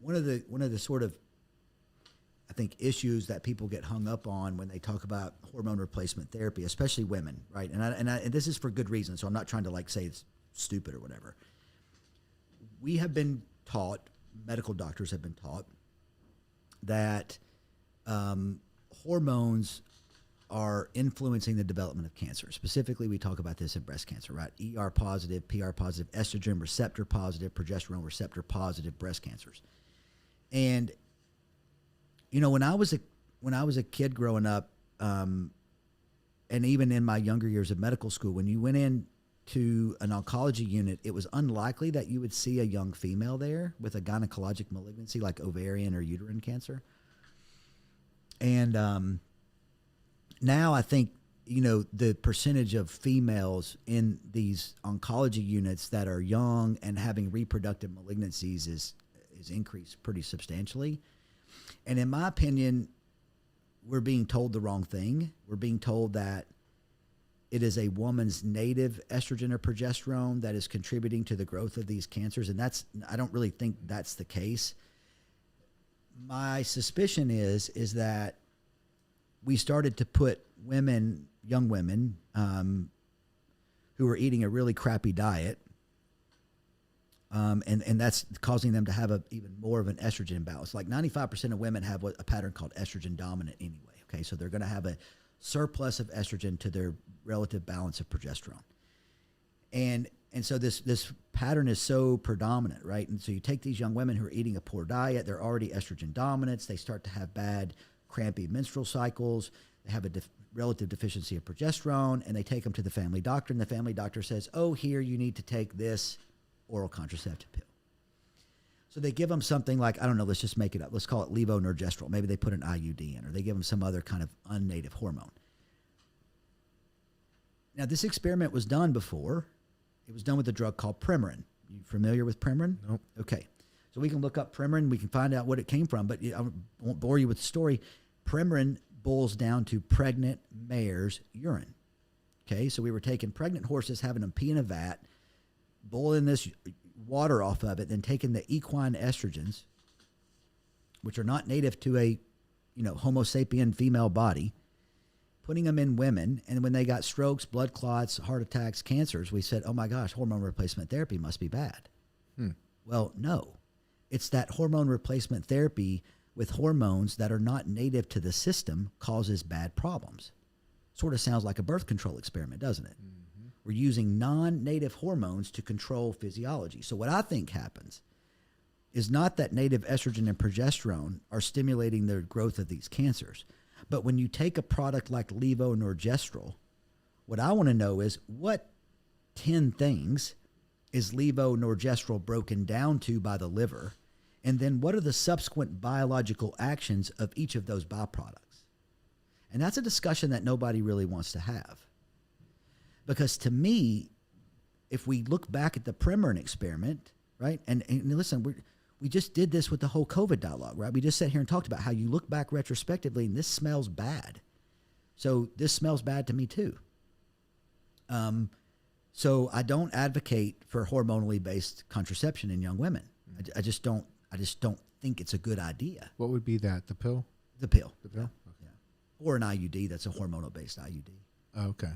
one of the sort of, I think, issues that people get hung up on when they talk about hormone replacement therapy, especially women, right? And this is for good reason, so I'm not trying to like say it's stupid or whatever. We have been taught, medical doctors have been taught, that hormones are influencing the development of cancer. Specifically, we talk about this in breast cancer, right? ER positive, PR positive, estrogen receptor positive, progesterone receptor positive breast cancers. And you know, when I was a kid growing up, and even in my younger years of medical school, when you went in to an oncology unit, it was unlikely that you would see a young female there with a gynecologic malignancy like ovarian or uterine cancer. And now I think, you know, the percentage of females in these oncology units that are young and having reproductive malignancies is increased pretty substantially. And in my opinion, we're being told the wrong thing. We're being told that it is a woman's native estrogen or progesterone that is contributing to the growth of these cancers. And I don't really think that's the case. My suspicion is that we started to put women, young women, who are eating a really crappy diet, and that's causing them to have even more of an estrogen imbalance. Like 95% of women have a pattern called estrogen dominant anyway. Okay, so they're going to have a surplus of estrogen to their relative balance of progesterone, and so this pattern is so predominant, right? And so you take these young women who are eating a poor diet, they're already estrogen dominant, they start to have bad, crampy menstrual cycles, they have a relative deficiency of progesterone, and they take them to the family doctor, and the family doctor says, oh, here, you need to take this oral contraceptive pill. So they give them something like, I don't know, let's just make it up. Let's call it levonorgestrel. Maybe they put an IUD in, or they give them some other kind of unnative hormone. Now, this experiment was done before. It was done with a drug called Premarin. You familiar with Premarin? Nope. Okay. So we can look up Premarin. We can find out what it came from, but I won't bore you with the story. Premarin boils down to pregnant mare's urine. Okay, so we were taking pregnant horses, having them pee in a vat, boiling this water off of it, then taking the equine estrogens, which are not native to a, Homo sapien female body, putting them in women, and when they got strokes, blood clots, heart attacks, cancers, we said, oh my gosh, hormone replacement therapy must be bad. Well, no. It's that hormone replacement therapy with hormones that are not native to the system causes bad problems. Sort of sounds like a birth control experiment, doesn't it? Mm-hmm. We're using non-native hormones to control physiology. So what I think happens is not that native estrogen and progesterone are stimulating the growth of these cancers, but when you take a product like levonorgestrel, what I want to know is what 10 things is levonorgestrel broken down to by the liver, and then what are the subsequent biological actions of each of those byproducts? And that's a discussion that nobody really wants to have. Because to me, if we look back at the Premarin experiment, right, and listen, we just did this with the whole COVID dialogue, right? We just sat here and talked about how you look back retrospectively and this smells bad. So this smells bad to me too. So I don't advocate for hormonally based contraception in young women. I just don't think it's a good idea. What would be that? The pill? The pill. The pill? Yeah. Or an IUD that's a hormonal based IUD. Oh, okay.